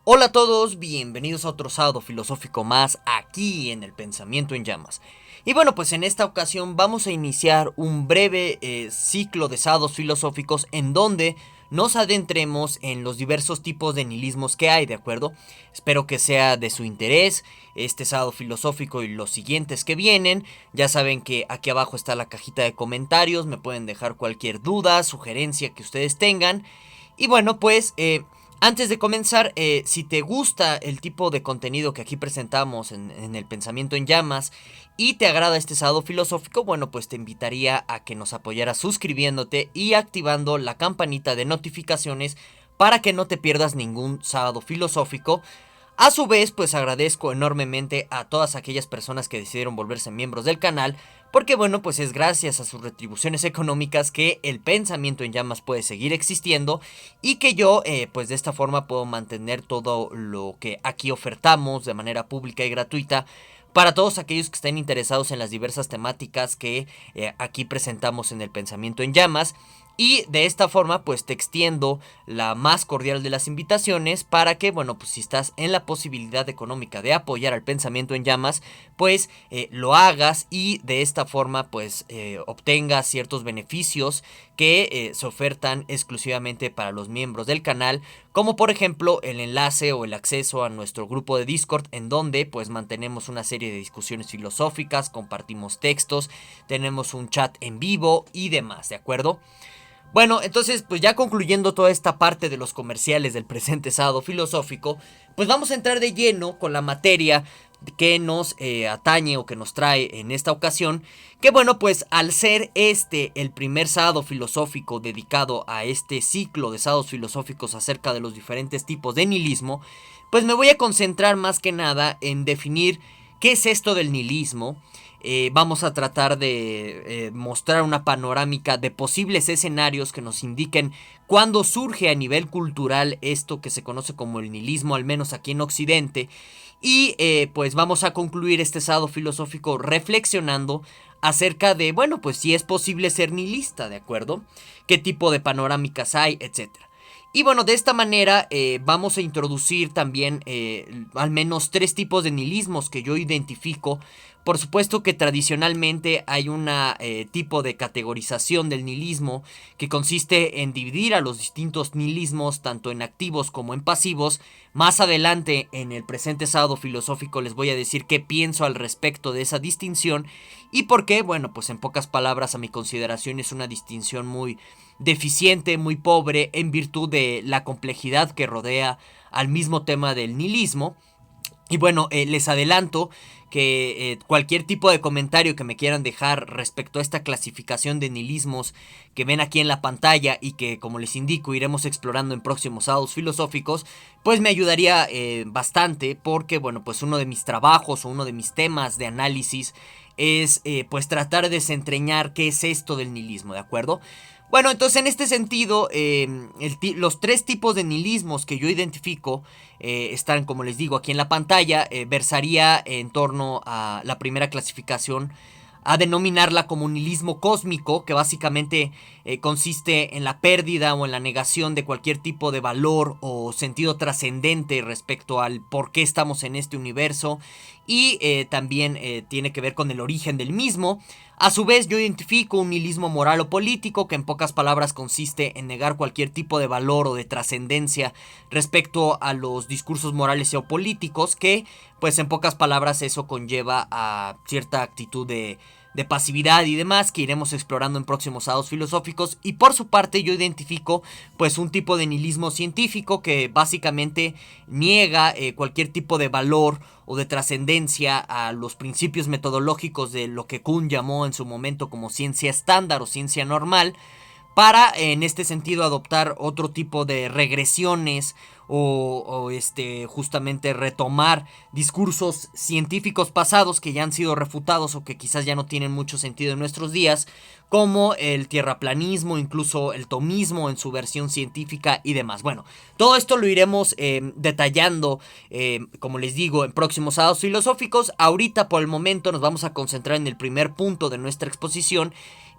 Hola a todos, bienvenidos a otro sábado filosófico más aquí en el Pensamiento en Llamas. Y bueno, pues en esta ocasión vamos a iniciar un breve ciclo de sábados filosóficos en donde nos adentremos en los diversos tipos de nihilismos que hay, ¿de acuerdo? Espero que sea de su interés este sábado filosófico y los siguientes que vienen. Ya saben que aquí abajo está la cajita de comentarios, me pueden dejar cualquier duda, sugerencia que ustedes tengan. Y bueno, pues antes de comenzar, si te gusta el tipo de contenido que aquí presentamos en el Pensamiento en Llamas y te agrada este sábado filosófico, bueno, pues te invitaría a que nos apoyaras suscribiéndote y activando la campanita de notificaciones para que no te pierdas ningún sábado filosófico. A su vez, pues agradezco enormemente a todas aquellas personas que decidieron volverse miembros del canal, porque bueno, pues es gracias a sus retribuciones económicas que el Pensamiento en Llamas puede seguir existiendo y que yo, pues de esta forma puedo mantener todo lo que aquí ofertamos de manera pública y gratuita para todos aquellos que estén interesados en las diversas temáticas que aquí presentamos en el Pensamiento en Llamas. Y de esta forma pues te extiendo la más cordial de las invitaciones para que, bueno, pues si estás en la posibilidad económica de apoyar al Pensamiento en Llamas, pues lo hagas y de esta forma pues obtengas ciertos beneficios que se ofertan exclusivamente para los miembros del canal, como por ejemplo el enlace o el acceso a nuestro grupo de Discord, en donde pues mantenemos una serie de discusiones filosóficas, compartimos textos, tenemos un chat en vivo y demás, ¿de acuerdo? Bueno, entonces, pues ya concluyendo toda esta parte de los comerciales del presente sábado filosófico, pues vamos a entrar de lleno con la materia que nos atañe o que nos trae en esta ocasión. Que bueno, pues al ser este el primer sábado filosófico dedicado a este ciclo de sábados filosóficos acerca de los diferentes tipos de nihilismo, pues me voy a concentrar más que nada en definir qué es esto del nihilismo. Vamos a tratar de mostrar una panorámica de posibles escenarios que nos indiquen cuándo surge a nivel cultural esto que se conoce como el nihilismo, al menos aquí en Occidente. Y pues vamos a concluir este sábado filosófico reflexionando acerca de, bueno, pues si es posible ser nihilista, ¿de acuerdo? ¿Qué tipo de panorámicas hay, etcétera? Y bueno, de esta manera vamos a introducir también al menos tres tipos de nihilismos que yo identifico. Por supuesto que tradicionalmente hay un tipo de categorización del nihilismo que consiste en dividir a los distintos nihilismos tanto en activos como en pasivos. Más adelante en el presente sábado filosófico les voy a decir qué pienso al respecto de esa distinción y por qué, bueno, pues en pocas palabras a mi consideración es una distinción muy deficiente, muy pobre en virtud de la complejidad que rodea al mismo tema del nihilismo. Y bueno, les adelanto que cualquier tipo de comentario que me quieran dejar respecto a esta clasificación de nihilismos que ven aquí en la pantalla y que, como les indico, iremos explorando en próximos sábados filosóficos, pues me ayudaría bastante porque, bueno, pues uno de mis trabajos o uno de mis temas de análisis es pues tratar de desentrañar qué es esto del nihilismo, ¿de acuerdo? Bueno, entonces en este sentido, los tres tipos de nihilismos que yo identifico están, como les digo, aquí en la pantalla. Versaría en torno a la primera clasificación, a denominarla como un nihilismo cósmico, que básicamente consiste en la pérdida o en la negación de cualquier tipo de valor o sentido trascendente respecto al por qué estamos en este universo y también tiene que ver con el origen del mismo. A su vez, yo identifico un nihilismo moral o político, que en pocas palabras consiste en negar cualquier tipo de valor o de trascendencia respecto a los discursos morales o políticos, que pues en pocas palabras eso conlleva a cierta actitud de pasividad y demás que iremos explorando en próximos sábados filosóficos. Y por su parte yo identifico pues un tipo de nihilismo científico que básicamente niega cualquier tipo de valor o de trascendencia a los principios metodológicos de lo que Kuhn llamó en su momento como ciencia estándar o ciencia normal, para en este sentido adoptar otro tipo de regresiones o justamente retomar discursos científicos pasados que ya han sido refutados o que quizás ya no tienen mucho sentido en nuestros días, como el tierraplanismo, incluso el tomismo en su versión científica y demás. Bueno, todo esto lo iremos detallando, como les digo, en próximos sábados filosóficos. Ahorita por el momento nos vamos a concentrar en el primer punto de nuestra exposición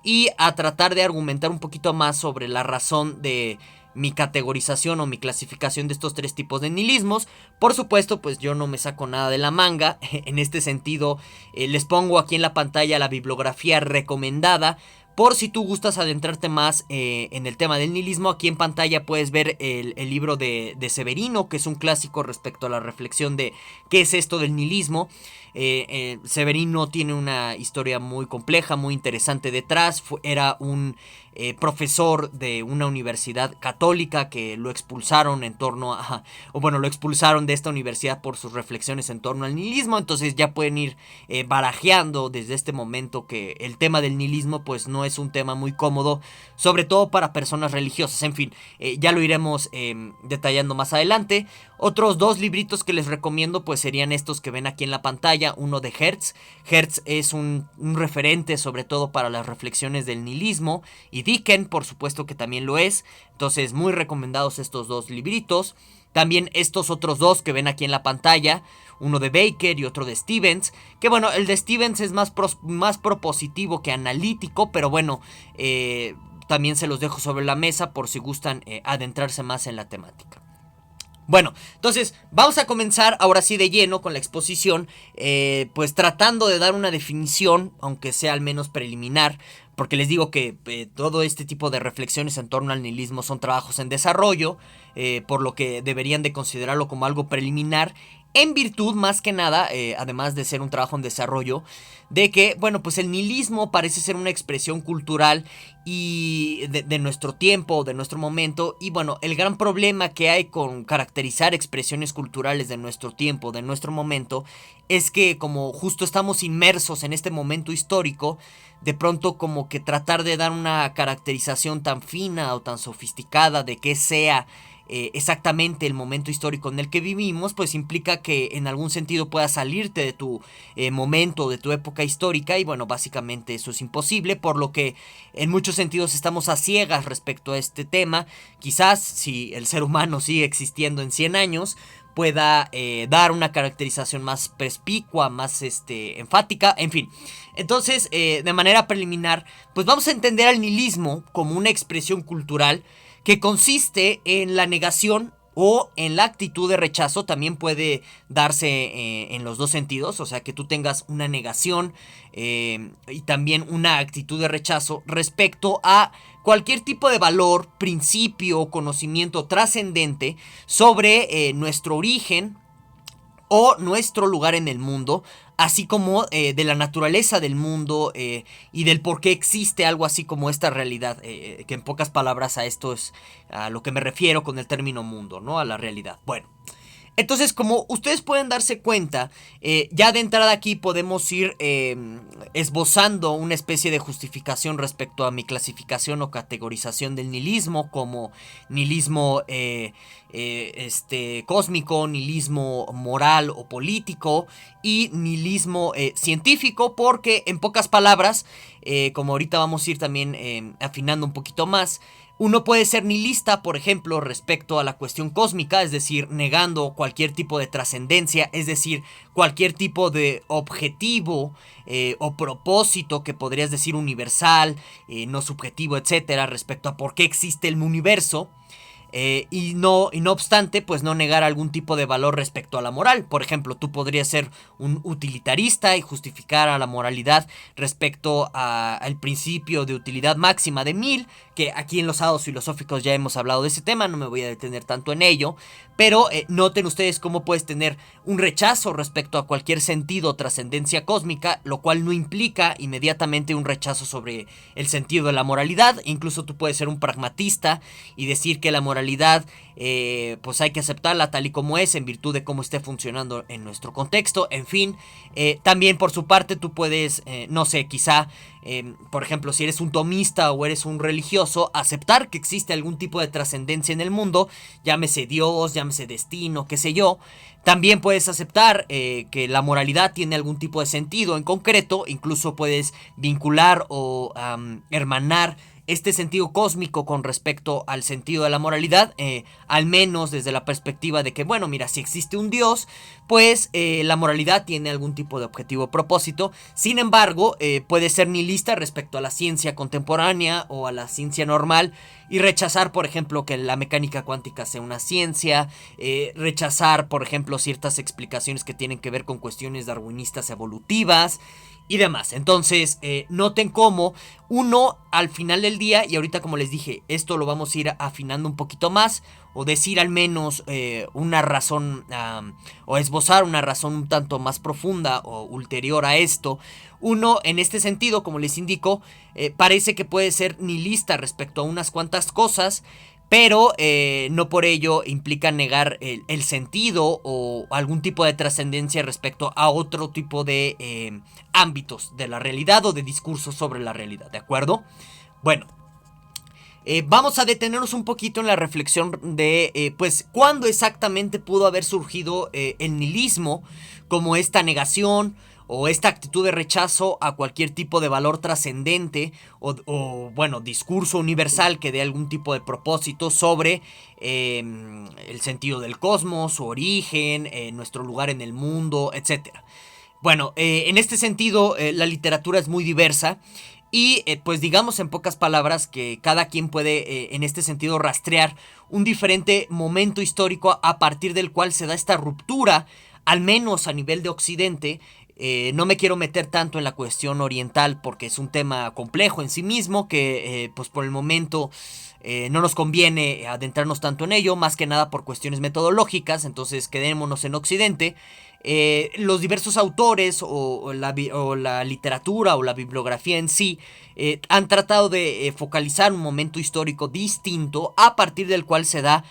y a tratar de argumentar un poquito más sobre la razón de mi categorización o mi clasificación de estos tres tipos de nihilismos. Por supuesto, pues yo no me saco nada de la manga. En este sentido, les pongo aquí en la pantalla la bibliografía recomendada. Por si tú gustas adentrarte más en el tema del nihilismo, aquí en pantalla puedes ver el libro de Severino, que es un clásico respecto a la reflexión de qué es esto del nihilismo. Severino tiene una historia muy compleja, muy interesante detrás. Era un profesor de una universidad católica que lo expulsaron lo expulsaron de esta universidad por sus reflexiones en torno al nihilismo. Entonces ya pueden ir barajeando desde este momento que el tema del nihilismo pues no es un tema muy cómodo, sobre todo para personas religiosas. En fin, ya lo iremos detallando más adelante. Otros dos libritos que les recomiendo pues serían estos que ven aquí en la pantalla. Uno de Hertz. Hertz es un referente sobre todo para las reflexiones del nihilismo, y Dicken por supuesto que también lo es. Entonces muy recomendados estos dos libritos. También estos otros dos que ven aquí en la pantalla, uno de Baker y otro de Stevens, que bueno, el de Stevens es más propositivo que analítico, pero bueno, también se los dejo sobre la mesa por si gustan adentrarse más en la temática. Bueno, entonces vamos a comenzar ahora sí de lleno con la exposición, pues tratando de dar una definición, aunque sea al menos preliminar, porque les digo que todo este tipo de reflexiones en torno al nihilismo son trabajos en desarrollo, por lo que deberían de considerarlo como algo preliminar, en virtud más que nada, además de ser un trabajo en desarrollo, de que, bueno, pues el nihilismo parece ser una expresión cultural y de nuestro tiempo, de nuestro momento. Y bueno, el gran problema que hay con caracterizar expresiones culturales de nuestro tiempo, de nuestro momento, es que como justo estamos inmersos en este momento histórico, de pronto como que tratar de dar una caracterización tan fina o tan sofisticada de que sea exactamente el momento histórico en el que vivimos, pues implica que en algún sentido puedas salirte de tu momento, de tu época histórica, y bueno, básicamente eso es imposible, por lo que en muchos sentidos estamos a ciegas respecto a este tema. Quizás si el ser humano sigue existiendo en 100 años, pueda dar una caracterización más perspicua, más enfática, en fin. Entonces, de manera preliminar, pues vamos a entender al nihilismo como una expresión cultural que consiste en la negación o en la actitud de rechazo. También puede darse en los dos sentidos, o sea que tú tengas una negación y también una actitud de rechazo respecto a cualquier tipo de valor, principio o conocimiento trascendente sobre nuestro origen o nuestro lugar en el mundo, así como de la naturaleza del mundo y del por qué existe algo así como esta realidad, que en pocas palabras a esto es a lo que me refiero con el término mundo, ¿no? A la realidad. Bueno, entonces, como ustedes pueden darse cuenta, ya de entrada aquí podemos ir esbozando una especie de justificación respecto a mi clasificación o categorización del nihilismo, como nihilismo cósmico, nihilismo moral o político y nihilismo científico, porque en pocas palabras, como ahorita vamos a ir también afinando un poquito más, uno puede ser nihilista, por ejemplo, respecto a la cuestión cósmica, es decir, negando cualquier tipo de trascendencia, es decir, cualquier tipo de objetivo o propósito que podrías decir universal, no subjetivo, etcétera, respecto a por qué existe el universo. Y no obstante, pues no negar algún tipo de valor respecto a la moral. Por ejemplo, tú podrías ser un utilitarista y justificar a la moralidad respecto al principio de utilidad máxima de 1000, que aquí en los sábados filosóficos ya hemos hablado de ese tema, no me voy a detener tanto en ello. Pero noten ustedes cómo puedes tener un rechazo respecto a cualquier sentido o trascendencia cósmica, lo cual no implica inmediatamente un rechazo sobre el sentido de la moralidad. Incluso tú puedes ser un pragmatista y decir que la moralidad pues hay que aceptarla tal y como es, en virtud de cómo esté funcionando en nuestro contexto. En fin, también por su parte tú puedes, no sé, quizá por ejemplo, si eres un tomista o eres un religioso, aceptar que existe algún tipo de trascendencia en el mundo, llámese Dios, llámese destino, qué sé yo. También puedes aceptar que la moralidad tiene algún tipo de sentido en concreto. Incluso puedes vincular o hermanar este sentido cósmico con respecto al sentido de la moralidad, al menos desde la perspectiva de que, bueno, mira, si existe un Dios, pues la moralidad tiene algún tipo de objetivo o propósito. Sin embargo, puede ser nihilista respecto a la ciencia contemporánea o a la ciencia normal y rechazar, por ejemplo, que la mecánica cuántica sea una ciencia, rechazar, por ejemplo, ciertas explicaciones que tienen que ver con cuestiones darwinistas evolutivas y demás. Entonces, noten cómo uno al final del día, y ahorita como les dije, esto lo vamos a ir afinando un poquito más, o decir al menos una razón, o esbozar una razón un tanto más profunda o ulterior a esto. Uno, en este sentido, como les indico, parece que puede ser nihilista respecto a unas cuantas cosas, pero no por ello implica negar el sentido o algún tipo de trascendencia respecto a otro tipo de ámbitos de la realidad o de discursos sobre la realidad, ¿de acuerdo? Bueno, vamos a detenernos un poquito en la reflexión de, pues, cuándo exactamente pudo haber surgido el nihilismo como esta negación o esta actitud de rechazo a cualquier tipo de valor trascendente bueno, discurso universal que dé algún tipo de propósito sobre el sentido del cosmos, su origen, nuestro lugar en el mundo, etcétera. Bueno, en este sentido, la literatura es muy diversa y pues digamos en pocas palabras que cada quien puede en este sentido rastrear un diferente momento histórico a partir del cual se da esta ruptura, al menos a nivel de Occidente. No me quiero meter tanto en la cuestión oriental porque es un tema complejo en sí mismo que pues por el momento no nos conviene adentrarnos tanto en ello, más que nada por cuestiones metodológicas, entonces quedémonos en Occidente. Los diversos autores o la literatura o la bibliografía en sí han tratado de focalizar un momento histórico distinto a partir del cual se da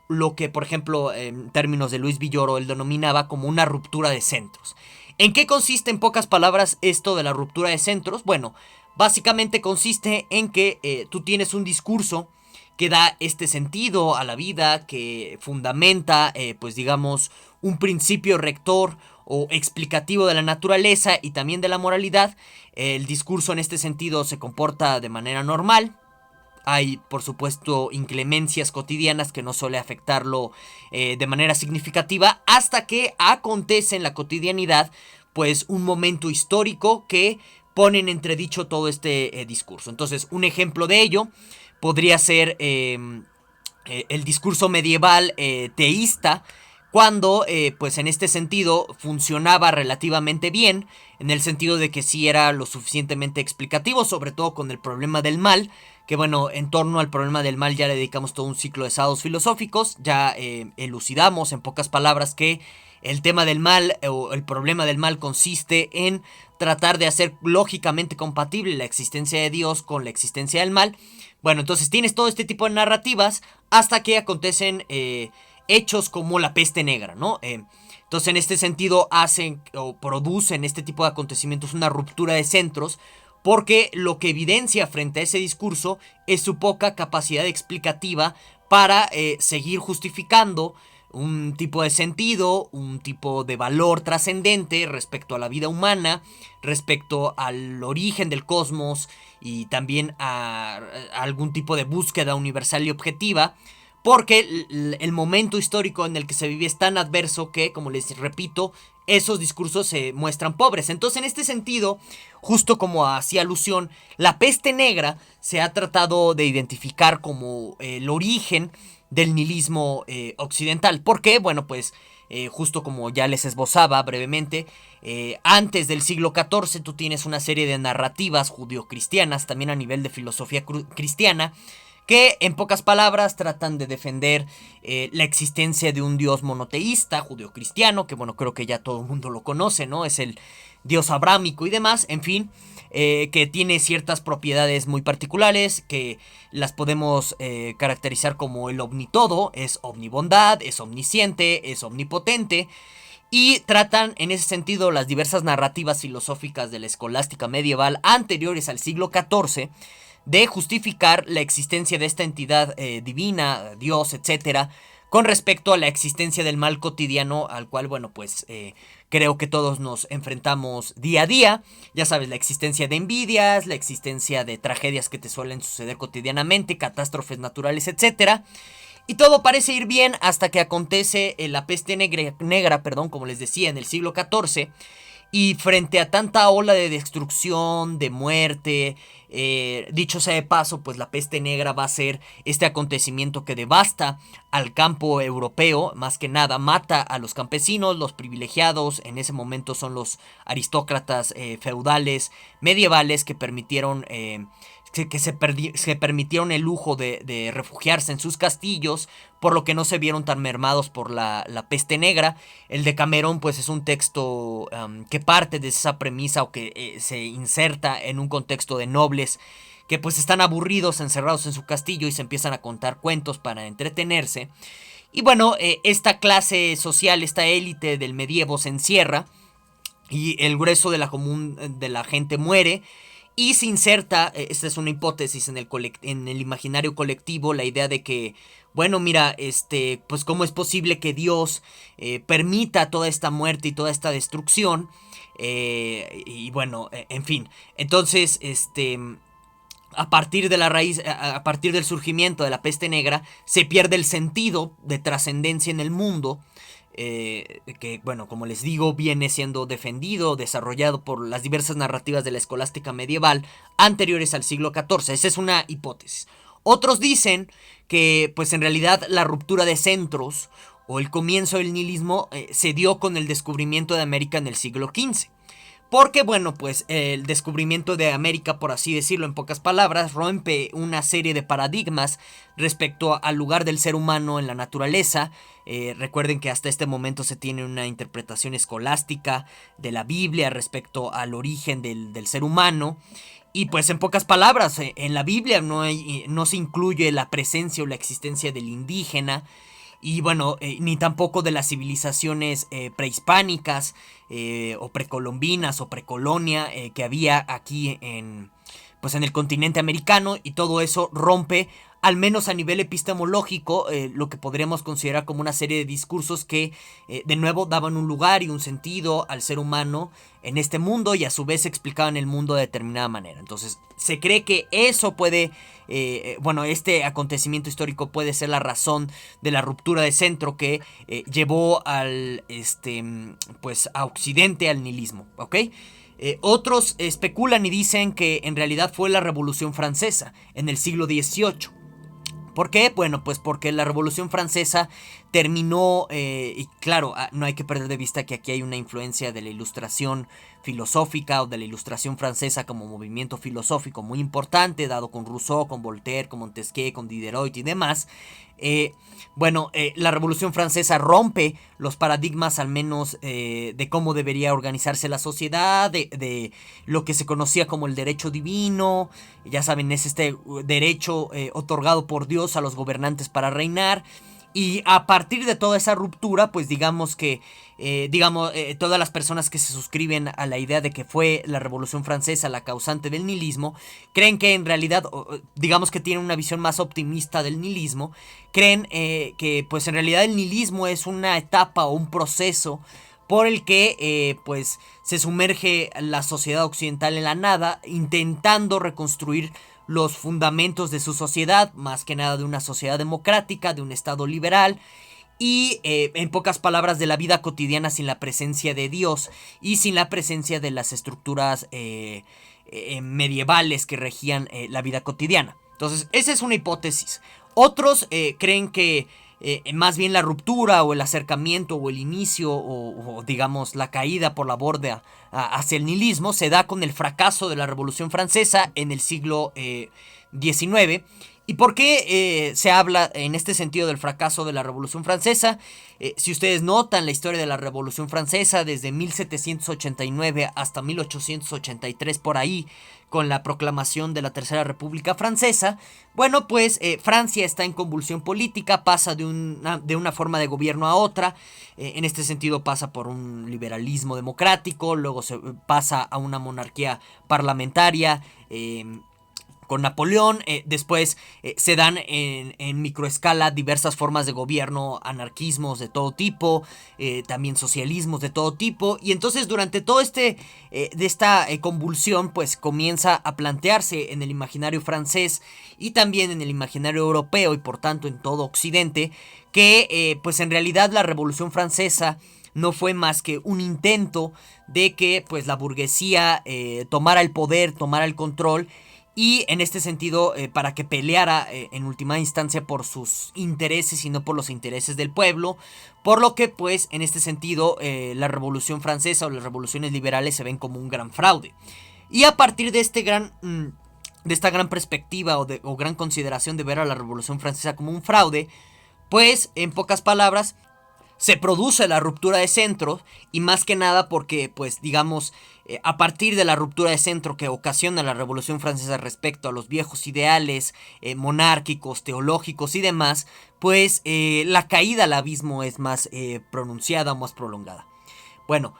lo que, por ejemplo, en términos de Luis Villoro, él denominaba como una ruptura de centros. ¿En qué consiste, en pocas palabras, esto de la ruptura de centros? Bueno, básicamente consiste en que tú tienes un discurso que da este sentido a la vida, que fundamenta, pues digamos, un principio rector o explicativo de la naturaleza y también de la moralidad. El discurso en este sentido se comporta de manera normal. Hay, por supuesto, inclemencias cotidianas que no suele afectarlo de manera significativa hasta que acontece en la cotidianidad, pues, un momento histórico que pone en entredicho todo este discurso. Entonces, un ejemplo de ello podría ser el discurso medieval teísta, cuando, pues en este sentido, funcionaba relativamente bien, en el sentido de que sí era lo suficientemente explicativo, sobre todo con el problema del mal, que bueno, en torno al problema del mal ya le dedicamos todo un ciclo de estados filosóficos, ya elucidamos en pocas palabras que el tema del mal o el problema del mal consiste en tratar de hacer lógicamente compatible la existencia de Dios con la existencia del mal. Bueno, entonces tienes todo este tipo de narrativas hasta que acontecen hechos como la peste negra, ¿no? Entonces en este sentido hacen o producen este tipo de acontecimientos una ruptura de centros, porque lo que evidencia frente a ese discurso es su poca capacidad explicativa para seguir justificando un tipo de sentido, un tipo de valor trascendente respecto a la vida humana, respecto al origen del cosmos y también a algún tipo de búsqueda universal y objetiva, porque el momento histórico en el que se vive es tan adverso que, como les repito, esos discursos se muestran pobres. Entonces, en este sentido, justo como hacía alusión, la peste negra se ha tratado de identificar como el origen del nihilismo occidental. ¿Por qué? Bueno, pues justo como ya les esbozaba brevemente, antes del siglo XIV tú tienes una serie de narrativas judio-cristianas, también a nivel de filosofía cristiana, que en pocas palabras tratan de defender la existencia de un dios monoteísta judeocristiano, que bueno, creo que ya todo el mundo lo conoce, ¿no? Es el dios abrámico y demás, en fin, que tiene ciertas propiedades muy particulares, que las podemos caracterizar como el omnitodo, es omnibondad, es omnisciente, es omnipotente. Y tratan en ese sentido las diversas narrativas filosóficas de la escolástica medieval anteriores al siglo XIV de justificar la existencia de esta entidad divina, Dios, etcétera, con respecto a la existencia del mal cotidiano al cual, bueno, pues creo que todos nos enfrentamos día a día. Ya sabes, la existencia de envidias, la existencia de tragedias que te suelen suceder cotidianamente, catástrofes naturales, etcétera. Y todo parece ir bien hasta que acontece la peste negra, como les decía, en el siglo XIV. Y frente a tanta ola de destrucción, de muerte, dicho sea de paso, pues la peste negra va a ser este acontecimiento que devasta al campo europeo, más que nada mata a los campesinos, los privilegiados, en ese momento son los aristócratas feudales medievales que permitieron se permitieron el lujo de refugiarse en sus castillos, por lo que no se vieron tan mermados por la peste negra. El Decamerón pues es un texto que parte de esa premisa o que se inserta en un contexto de nobles que pues están aburridos, encerrados en su castillo y se empiezan a contar cuentos para entretenerse. Y bueno, esta clase social, esta élite del medievo se encierra y el grueso de la gente muere. Y se inserta, esta es una hipótesis en el imaginario colectivo, la idea de que, bueno, mira, pues cómo es posible que Dios permita toda esta muerte y toda esta destrucción. Y bueno, en fin. Entonces, a partir de la raíz, a partir del surgimiento de la peste negra, se pierde el sentido de trascendencia en el mundo. Que bueno, como les digo, viene siendo defendido, desarrollado por las diversas narrativas de la escolástica medieval anteriores al siglo XIV. Esa es una hipótesis. Otros dicen que pues en realidad la ruptura de centros o el comienzo del nihilismo se dio con el descubrimiento de América en el siglo XV. Porque, bueno, pues el descubrimiento de América, por así decirlo en pocas palabras, rompe una serie de paradigmas respecto al lugar del ser humano en la naturaleza. Recuerden que hasta este momento se tiene una interpretación escolástica de la Biblia respecto al origen del ser humano. Y pues en pocas palabras, en la Biblia no se incluye la presencia o la existencia del indígena. Y bueno, ni tampoco de las civilizaciones prehispánicas o precolombinas o precolonia que había aquí pues en el continente americano. Y todo eso rompe, al menos a nivel epistemológico, lo que podríamos considerar como una serie de discursos que de nuevo daban un lugar y un sentido al ser humano en este mundo y a su vez explicaban el mundo de determinada manera. Entonces se cree que eso puede, bueno, este acontecimiento histórico puede ser la razón de la ruptura de centro que llevó pues a Occidente al nihilismo, ¿ok? Otros especulan y dicen que en realidad fue la Revolución Francesa en el siglo XVIII. ¿Por qué? Bueno, pues porque la Revolución Francesa terminó, y claro, no hay que perder de vista que aquí hay una influencia de la Ilustración filosófica o de la Ilustración francesa como movimiento filosófico muy importante, dado con Rousseau, con Voltaire, con Montesquieu, con Diderot y demás. La Revolución Francesa rompe los paradigmas al menos de cómo debería organizarse la sociedad, de lo que se conocía como el derecho divino. Ya saben, es este derecho otorgado por Dios a los gobernantes para reinar. Y a partir de toda esa ruptura, pues digamos que todas las personas que se suscriben a la idea de que fue la Revolución Francesa la causante del nihilismo, creen que en realidad, digamos que tienen una visión más optimista del nihilismo, creen que pues en realidad el nihilismo es una etapa o un proceso por el que pues se sumerge la sociedad occidental en la nada, intentando reconstruir los fundamentos de su sociedad, más que nada de una sociedad democrática, de un estado liberal y en pocas palabras de la vida cotidiana sin la presencia de Dios y sin la presencia de las estructuras medievales que regían la vida cotidiana. Entonces, esa es una hipótesis. Otros creen que más bien la ruptura o el acercamiento o el inicio o digamos la caída por la borda hacia el nihilismo se da con el fracaso de la Revolución Francesa en el siglo XIX. ¿Y por qué se habla en este sentido del fracaso de la Revolución Francesa? Si ustedes notan la historia de la Revolución Francesa desde 1789 hasta 1883 por ahí, con la proclamación de la Tercera República Francesa, bueno, pues Francia está en convulsión política, pasa de una forma de gobierno a otra, en este sentido pasa por un liberalismo democrático, luego se pasa a una monarquía parlamentaria, con Napoleón. Después se dan en microescala diversas formas de gobierno, anarquismos de todo tipo, también socialismos de todo tipo. Y entonces durante todo de esta convulsión, pues comienza a plantearse en el imaginario francés y también en el imaginario europeo y por tanto en todo Occidente, que pues en realidad la Revolución Francesa no fue más que un intento de que pues la burguesía tomara el poder, tomara el control, y en este sentido para que peleara en última instancia por sus intereses y no por los intereses del pueblo, por lo que pues en este sentido la Revolución Francesa o las revoluciones liberales se ven como un gran fraude. Y a partir de de esta gran perspectiva o gran consideración de ver a la Revolución Francesa como un fraude, pues en pocas palabras se produce la ruptura de centro, y más que nada porque, pues digamos, a partir de la ruptura de centro que ocasiona la Revolución Francesa respecto a los viejos ideales monárquicos, teológicos y demás, pues la caída al abismo es más pronunciada o más prolongada. Bueno,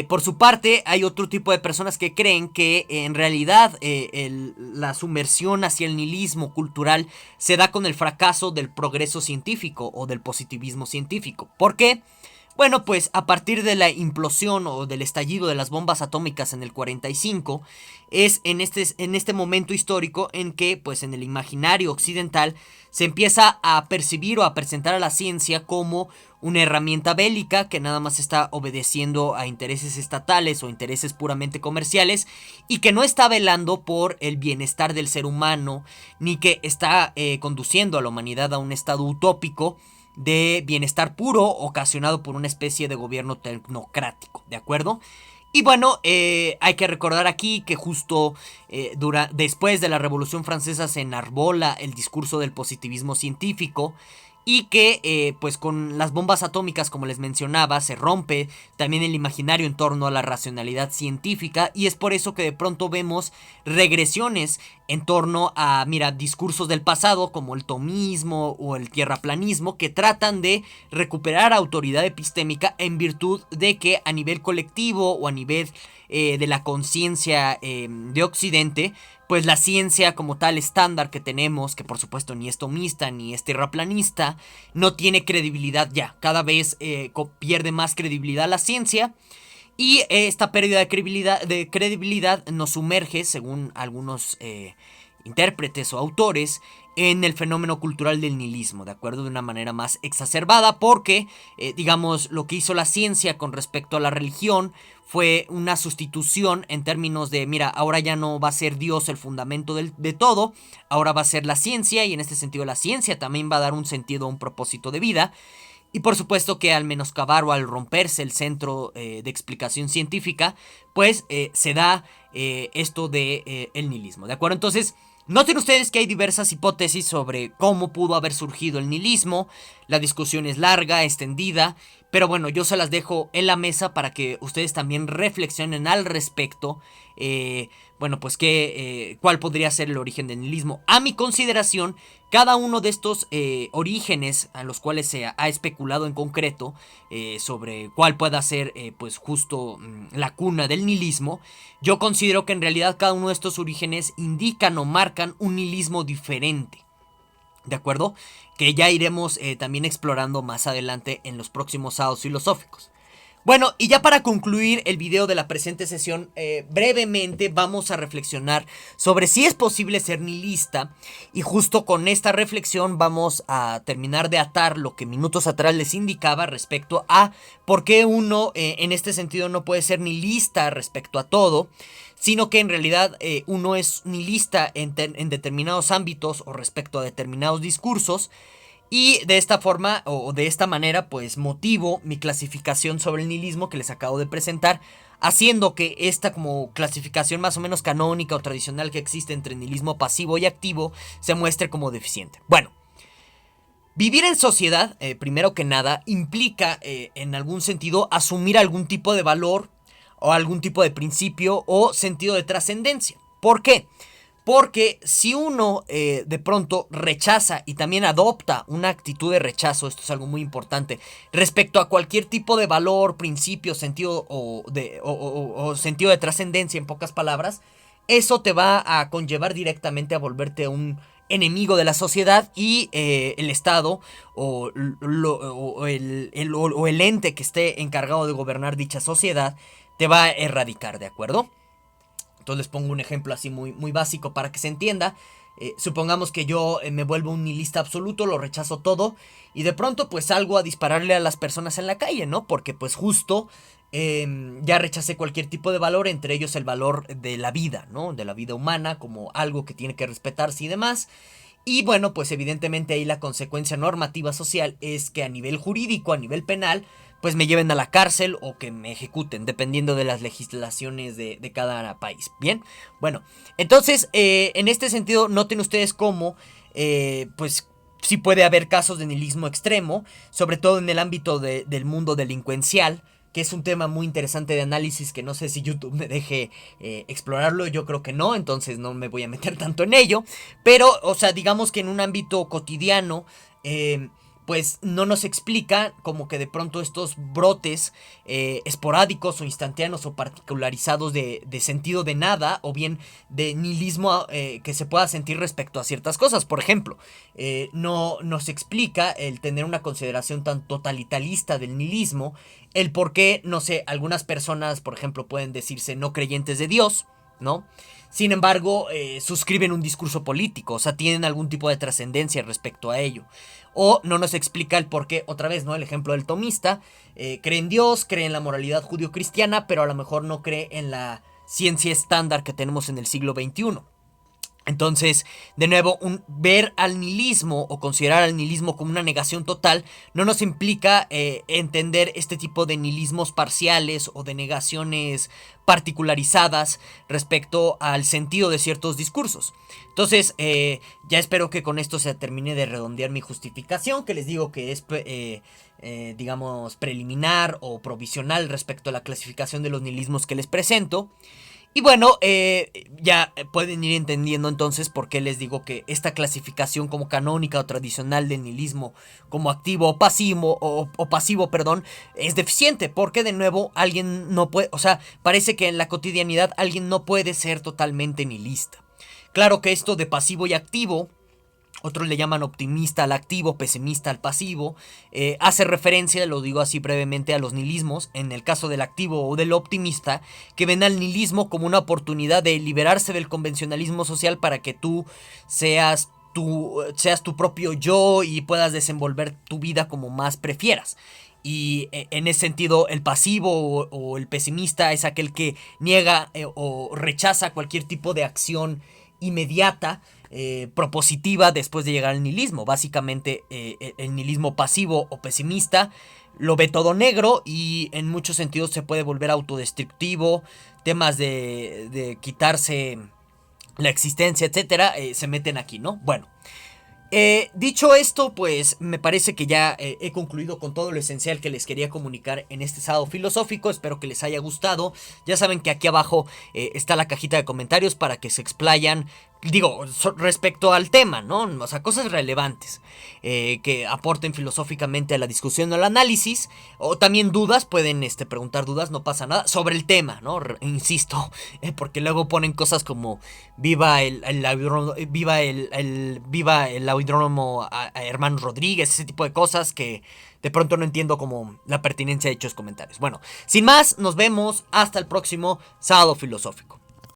por su parte hay otro tipo de personas que creen que en realidad la sumersión hacia el nihilismo cultural se da con el fracaso del progreso científico o del positivismo científico. ¿Por qué? Bueno, pues a partir de la implosión o del estallido de las bombas atómicas en el 45, es en este momento histórico en que, pues en el imaginario occidental, se empieza a percibir o a presentar a la ciencia como una herramienta bélica que nada más está obedeciendo a intereses estatales o intereses puramente comerciales, y que no está velando por el bienestar del ser humano, ni que está conduciendo a la humanidad a un estado utópico de bienestar puro ocasionado por una especie de gobierno tecnocrático, ¿de acuerdo? Y bueno, hay que recordar aquí que justo después de la Revolución Francesa se enarbola el discurso del positivismo científico, y que pues con las bombas atómicas, como les mencionaba, se rompe también el imaginario en torno a la racionalidad científica, y es por eso que de pronto vemos regresiones en torno a, mira, discursos del pasado como el tomismo o el tierraplanismo, que tratan de recuperar autoridad epistémica en virtud de que a nivel colectivo o a nivel de la conciencia de Occidente, pues la ciencia como tal estándar que tenemos, que por supuesto ni es tomista ni es terraplanista, no tiene credibilidad ya. Cada vez pierde más credibilidad la ciencia, y esta pérdida de credibilidad nos sumerge, según algunos intérpretes o autores, en el fenómeno cultural del nihilismo, de acuerdo, de una manera más exacerbada, porque digamos, lo que hizo la ciencia con respecto a la religión fue una sustitución en términos de, mira, ahora ya no va a ser Dios el fundamento de todo, ahora va a ser la ciencia, y en este sentido la ciencia también va a dar un sentido, un propósito de vida. Y por supuesto que al menoscabar o al romperse el centro de explicación científica, pues se da esto de el nihilismo, ¿de acuerdo? Entonces, noten ustedes que hay diversas hipótesis sobre cómo pudo haber surgido el nihilismo. La discusión es larga, extendida, pero bueno, yo se las dejo en la mesa para que ustedes también reflexionen al respecto. Bueno, pues cuál podría ser el origen del nihilismo. A mi consideración, cada uno de estos orígenes a los cuales se ha especulado en concreto sobre cuál pueda ser pues justo la cuna del nihilismo, yo considero que en realidad cada uno de estos orígenes indican o marcan un nihilismo diferente, ¿de acuerdo? Que ya iremos también explorando más adelante en los próximos sábados filosóficos. Bueno, y ya para concluir el video de la presente sesión, brevemente vamos a reflexionar sobre si es posible ser nihilista, y justo con esta reflexión vamos a terminar de atar lo que minutos atrás les indicaba respecto a por qué uno en este sentido no puede ser nihilista respecto a todo, sino que en realidad uno es nihilista en determinados ámbitos o respecto a determinados discursos. Y de esta forma o de esta manera pues motivo mi clasificación sobre el nihilismo que les acabo de presentar, haciendo que esta como clasificación más o menos canónica o tradicional que existe entre nihilismo pasivo y activo se muestre como deficiente. Bueno, vivir en sociedad, primero que nada, implica en algún sentido asumir algún tipo de valor o algún tipo de principio o sentido de trascendencia. ¿Por qué? Porque si uno de pronto rechaza y también adopta una actitud de rechazo, esto es algo muy importante, respecto a cualquier tipo de valor, principio, sentido o sentido de trascendencia, en pocas palabras, eso te va a conllevar directamente a volverte un enemigo de la sociedad y el Estado o el ente que esté encargado de gobernar dicha sociedad te va a erradicar, ¿de acuerdo? Entonces les pongo un ejemplo así muy básico para que se entienda. Supongamos que yo me vuelvo un nihilista absoluto, lo rechazo todo y de pronto pues salgo a dispararle a las personas en la calle, ¿no? Porque pues justo ya rechacé cualquier tipo de valor, entre ellos el valor de la vida, ¿no? De la vida humana como algo que tiene que respetarse y demás. Y bueno, pues evidentemente ahí la consecuencia normativa social es que a nivel jurídico, a nivel penal, pues me lleven a la cárcel o que me ejecuten, dependiendo de las legislaciones de cada país. Bien, bueno, entonces en este sentido noten ustedes cómo, pues sí puede haber casos de nihilismo extremo, sobre todo en el ámbito del mundo delincuencial, que es un tema muy interesante de análisis que no sé si YouTube me deje explorarlo, yo creo que no, entonces no me voy a meter tanto en ello, pero, o sea, digamos que en un ámbito cotidiano, pues no nos explica como que de pronto estos brotes esporádicos o instantáneos o particularizados de sentido de nada o bien de nihilismo que se pueda sentir respecto a ciertas cosas. Por ejemplo, no nos explica el tener una consideración tan totalitarista del nihilismo, el por qué, no sé, algunas personas, por ejemplo, pueden decirse no creyentes de Dios, ¿no? Sin embargo, suscriben un discurso político, o sea, tienen algún tipo de trascendencia respecto a ello. O no nos explica el por qué, otra vez, ¿no? El ejemplo del tomista, cree en Dios, cree en la moralidad judio-cristiana, pero a lo mejor no cree en la ciencia estándar que tenemos en el siglo XXI. Entonces, de nuevo, ver al nihilismo o considerar al nihilismo como una negación total no nos implica entender este tipo de nihilismos parciales o de negaciones particularizadas respecto al sentido de ciertos discursos. Entonces, ya espero que con esto se termine de redondear mi justificación, que les digo que es digamos, preliminar o provisional respecto a la clasificación de los nihilismos que les presento. Y bueno, ya pueden ir entendiendo entonces por qué les digo que esta clasificación como canónica o tradicional del nihilismo como activo o pasivo, pasivo, perdón, es deficiente, porque de nuevo alguien no puede, o sea, parece que en la cotidianidad alguien no puede ser totalmente nihilista. Claro que esto de pasivo y activo, otros le llaman optimista al activo, pesimista al pasivo, hace referencia, lo digo así brevemente, a los nihilismos, en el caso del activo o del optimista, que ven al nihilismo como una oportunidad de liberarse del convencionalismo social para que tú seas tu propio yo y puedas desenvolver tu vida como más prefieras. Y en ese sentido el pasivo o el pesimista es aquel que niega o rechaza cualquier tipo de acción inmediata, propositiva después de llegar al nihilismo. Básicamente el nihilismo pasivo o pesimista lo ve todo negro y en muchos sentidos se puede volver autodestructivo. Temas de quitarse la existencia, etcétera, se meten aquí, ¿no? Bueno. Dicho esto, pues me parece que ya he concluido con todo lo esencial que les quería comunicar en este sábado filosófico. Espero que les haya gustado. Ya saben que aquí abajo está la cajita de comentarios para que se explayan. Digo, respecto al tema, ¿no? O sea, cosas relevantes que aporten filosóficamente a la discusión o al análisis. O también dudas, pueden preguntar dudas, no pasa nada. Sobre el tema, ¿no? Insisto, porque luego ponen cosas como viva el audrónomo Hermanos Rodríguez, ese tipo de cosas que de pronto no entiendo como la pertinencia de dichos comentarios. Bueno, sin más, nos vemos hasta el próximo sábado filosófico.